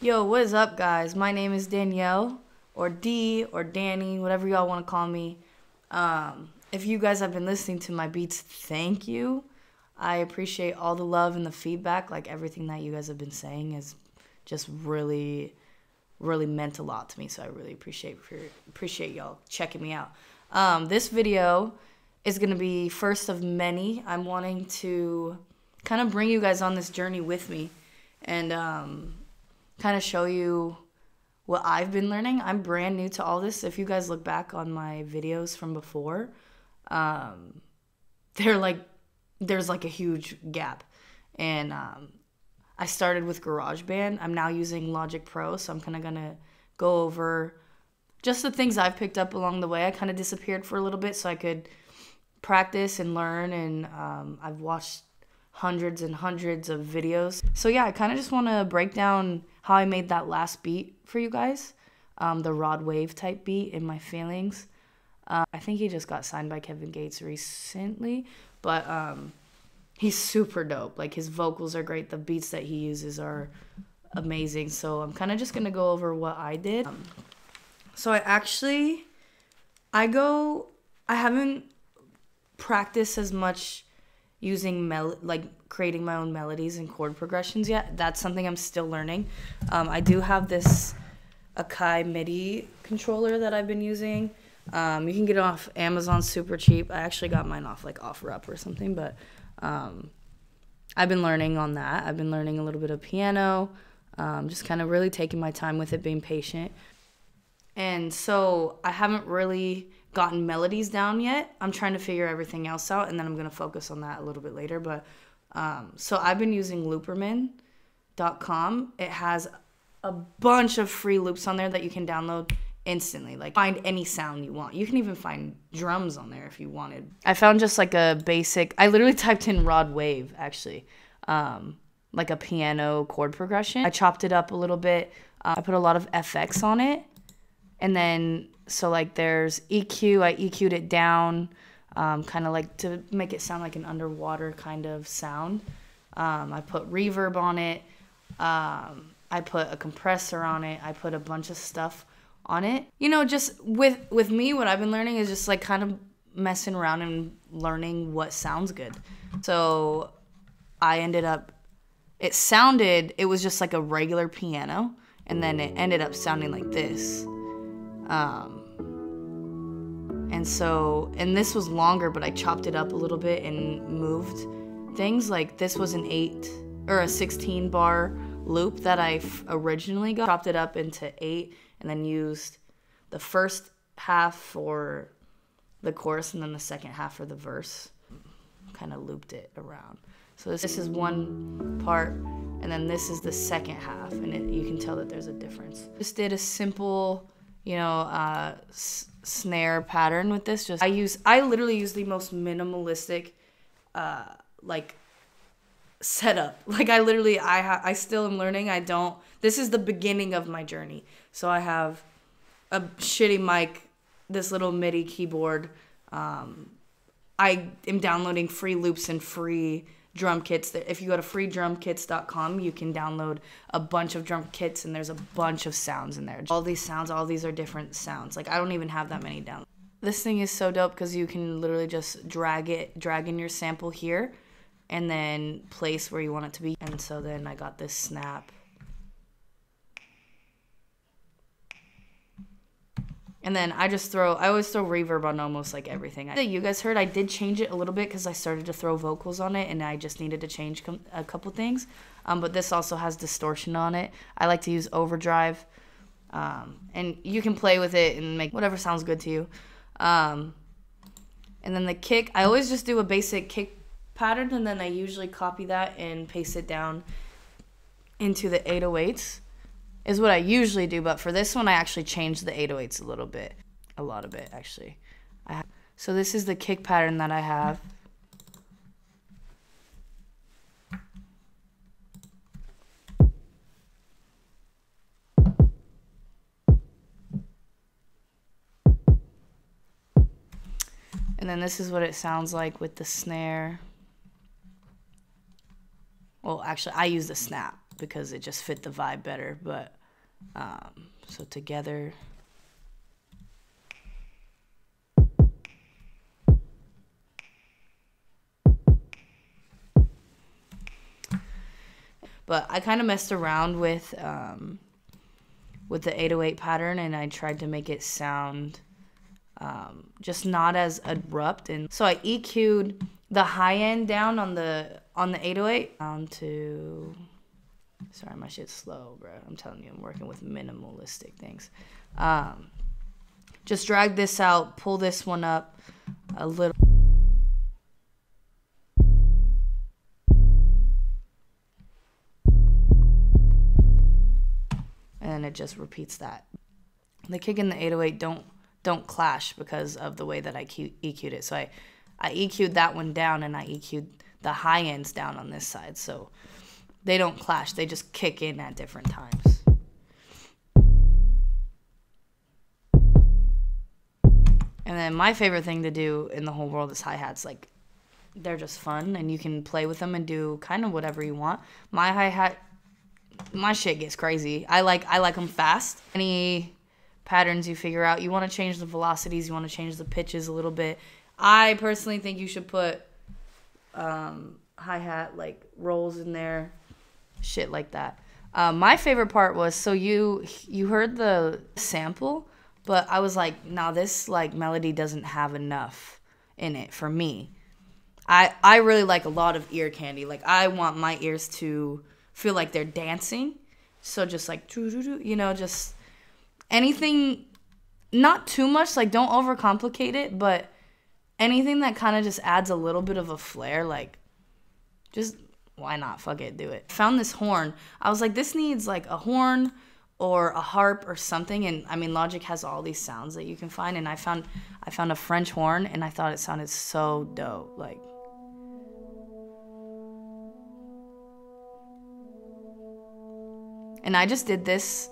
Yo, what is up, guys? My name is Danielle, or D, or Danny, whatever y'all want to call me. If you guys have been listening to my beats, thank you. I appreciate all the love and the feedback. Like, everything that you guys have been saying is just really, really meant a lot to me. So I really appreciate y'all checking me out. This video is going to be first of many. I'm wanting to kind of bring you guys on this journey with me and kind of show you what I've been learning. I'm brand new to all this. If you guys look back on my videos from before, there's like a huge gap. And I started with GarageBand. I'm now using Logic Pro, so I'm kind of going to go over just the things I've picked up along the way. I kind of disappeared for a little bit so I could practice and learn, and I've watched hundreds and hundreds of videos. So yeah, I kind of just want to break down how I made that last beat for you guys, the Rod Wave type beat, In My Feelings. I think he just got signed by Kevin Gates recently, but he's super dope. Like, his vocals are great. The beats that he uses are amazing. So I'm kind of just going to go over what I did. So I haven't practiced as much using creating my own melodies and chord progressions yet. That's something I'm still learning. I do have this Akai MIDI controller that I've been using. You can get it off Amazon super cheap. I actually got mine off like OfferUp or something, but I've been learning on that. I've been learning a little bit of piano, just kind of really taking my time with it, being patient. And so I haven't really gotten melodies down yet. I'm trying to figure everything else out, and then I'm going to focus on that a little bit later. But so I've been using looperman.com. It has a bunch of free loops on there that you can download instantly. Like, find any sound you want. You can even find drums on there if you wanted. I found just like a basic, I literally typed in Rod Wave, actually, like a piano chord progression. I chopped it up a little bit. I put a lot of FX on it. And then, so like there's EQ, I EQ'd it down, kind of like to make it sound like an underwater kind of sound. I put reverb on it. I put a compressor on it. I put a bunch of stuff on it. You know, just with me, what I've been learning is just like kind of messing around and learning what sounds good. So I ended up, it was just like a regular piano, and then it ended up sounding like this. And this was longer, but I chopped it up a little bit and moved things. Like, this was an 8 or a 16 bar loop that I originally got. Chopped it up into 8 and then used the first half for the chorus and then the second half for the verse. Kind of looped it around. So this is one part, and then this is the second half, and you can tell that there's a difference. Just did a simple, you know, snare pattern with this. I literally use the most minimalistic, like, setup. Like, I still am learning. This is the beginning of my journey. So I have a shitty mic, this little MIDI keyboard. I am downloading free loops and free drum kits. If you go to freedrumkits.com, you can download a bunch of drum kits, and there's a bunch of sounds in there. All these are different sounds. Like, I don't even have that many down. This thing is so dope because you can literally just drag in your sample here and then place where you want it to be. And so then I got this snap. And then I always throw reverb on almost like everything. You guys heard, I did change it a little bit because I started to throw vocals on it, and I just needed to change a couple things. But this also has distortion on it. I like to use overdrive. And you can play with it and make whatever sounds good to you. And then the kick, I always just do a basic kick pattern, and then I usually copy that and paste it down into the 808s. Is what I usually do, but for this one, I actually changed the 808s a little bit. A lot of it, actually. So this is the kick pattern that I have. And then this is what it sounds like with the snare. Well, actually, I use the snap. because it just fit the vibe better. But so together. But I kind of messed around with the 808 pattern, and I tried to make it sound just not as abrupt. And so I EQ'd the high end down on the 808 down to, sorry, my shit's slow, bro. I'm telling you, I'm working with minimalistic things. Just drag this out, pull this one up a little. And then it just repeats that. The kick and the 808 don't clash because of the way that I EQ'd it. So I EQ'd that one down, and I EQ'd the high ends down on this side. So they don't clash. They just kick in at different times. And then my favorite thing to do in the whole world is hi-hats. Like, they're just fun, and you can play with them and do kind of whatever you want. My hi-hat, my shit gets crazy. I like them fast. Any patterns you figure out, you want to change the velocities, you want to change the pitches a little bit. I personally think you should put hi-hat like rolls in there, shit like that. My favorite part was, so you heard the sample, but I was like, nah, this like melody doesn't have enough in it for me. I really like a lot of ear candy. Like, I want my ears to feel like they're dancing. So just like, you know, just anything, not too much, like don't overcomplicate it, but anything that kind of just adds a little bit of a flair, like just why not? Fuck it, do it. Found this horn. I was like, this needs like a horn or a harp or something. And I mean, Logic has all these sounds that you can find. And I found a French horn, and I thought it sounded so dope. Like, and I just did this.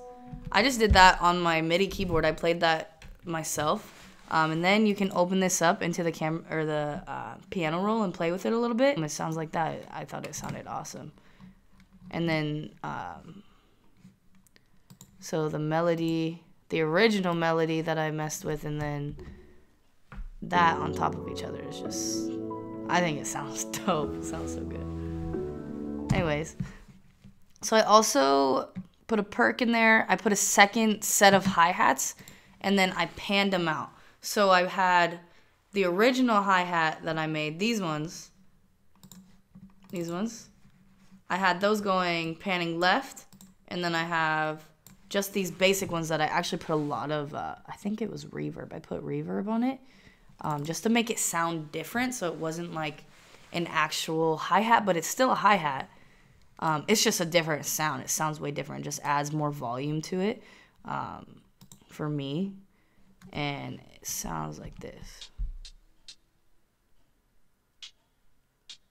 I just did that on my MIDI keyboard. I played that myself. And then you can open this up into the piano roll and play with it a little bit. And it sounds like that. I thought it sounded awesome. And then, so the melody, the original melody that I messed with, and then that on top of each other is just, I think it sounds dope. It sounds so good. Anyways, so I also put a perk in there. I put a second set of hi-hats, and then I panned them out. So I had the original hi-hat that I made, these ones. I had those going, panning left, and then I have just these basic ones that I actually put a lot of, I think it was reverb. I put reverb on it just to make it sound different, so it wasn't like an actual hi-hat, but it's still a hi-hat. It's just a different sound. It sounds way different. It just adds more volume to it for me. And it sounds like this.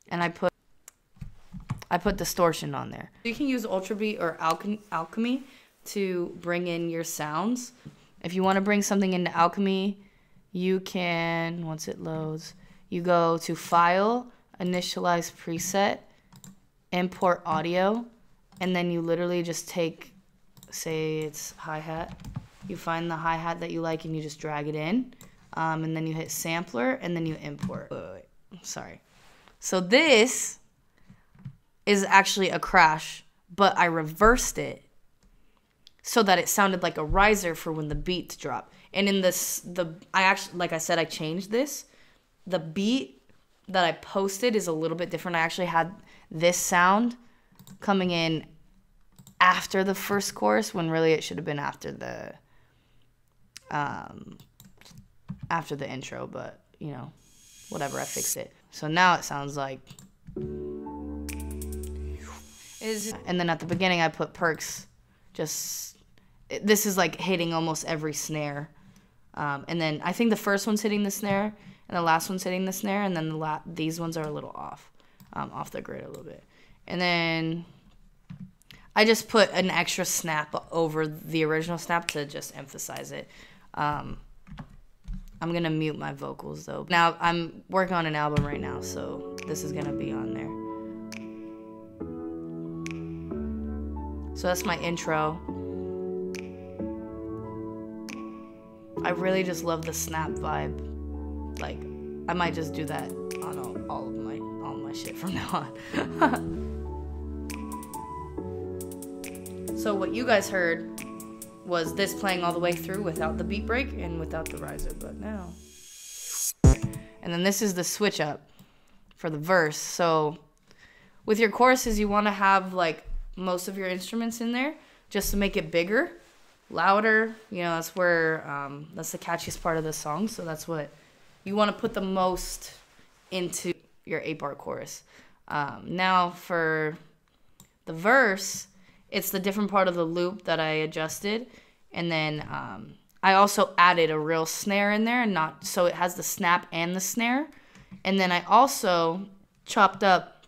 And I put distortion on there. You can use Ultrabeat or Alchemy to bring in your sounds. If you want to bring something into Alchemy, you can, once it loads, you go to File, Initialize Preset, Import Audio, and then you literally just take, say it's hi-hat. You find the hi-hat that you like and you just drag it in. And then you hit sampler and then you import. Wait. Sorry. So this is actually a crash, but I reversed it so that it sounded like a riser for when the beats drop. And in this, I actually, like I said, I changed this. The beat that I posted is a little bit different. I actually had this sound coming in after the first chorus, when really it should have been after the intro, but you know, whatever, I fixed it. So now it sounds like, and then at the beginning I put perks, this is like hitting almost every snare. And then I think the first one's hitting the snare and the last one's hitting the snare, and then these ones are a little off the grid a little bit. And then I just put an extra snap over the original snap to just emphasize it. I'm going to mute my vocals, though. Now, I'm working on an album right now, so this is going to be on there. So that's my intro. I really just love the snap vibe. Like, I might just do that on all my shit from now on. So what you guys heard was this playing all the way through without the beat break and without the riser, but now. And then this is the switch up for the verse. So with your choruses, you want to have like most of your instruments in there just to make it bigger, louder. You know, that's where, that's the catchiest part of the song. So that's what you want to put the most into your 8-bar chorus. Now for the verse, it's the different part of the loop that I adjusted. And then I also added a real snare in there, and not so it has the snap and the snare. And then I also chopped up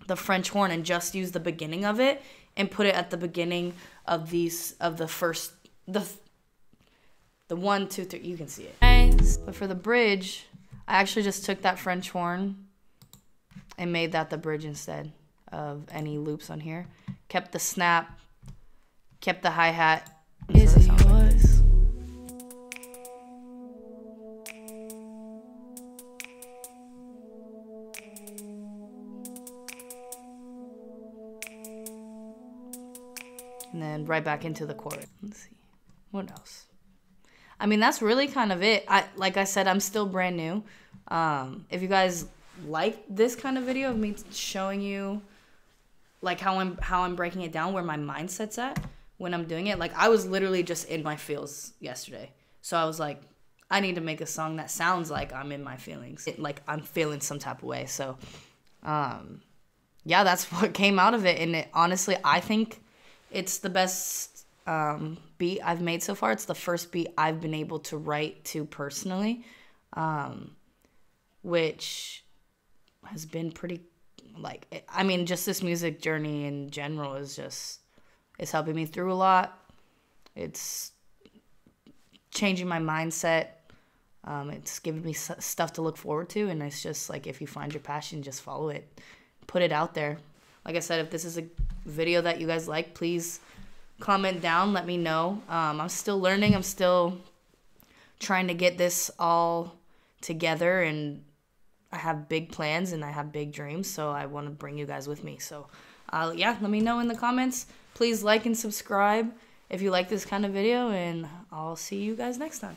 the French horn and just used the beginning of it and put it at the beginning of the 1, 2, 3. You can see it. But for the bridge, I actually just took that French horn and made that the bridge instead of any loops on here. Kept the snap, kept the hi-hat. Is it yours? And then right back into the chorus. Let's see. What else? I mean, that's really kind of it. Like I said, I'm still brand new. If you guys like this kind of video of me showing you like how I'm breaking it down, where my mindset's at when I'm doing it. Like, I was literally just in my feels yesterday. So I was like, I need to make a song that sounds like I'm in my feelings. Like I'm feeling some type of way. So, yeah, that's what came out of it. And honestly, I think it's the best beat I've made so far. It's the first beat I've been able to write to personally, which has been pretty, like, I mean, just this music journey in general is just, it's helping me through a lot. It's changing my mindset. It's giving me stuff to look forward to. And it's just like, if you find your passion, just follow it. Put it out there. Like I said, if this is a video that you guys like, please comment down. Let me know. I'm still learning. I'm still trying to get this all together. And I have big plans and I have big dreams. So I want to bring you guys with me. So, yeah, let me know in the comments. Please like and subscribe if you like this kind of video. And I'll see you guys next time.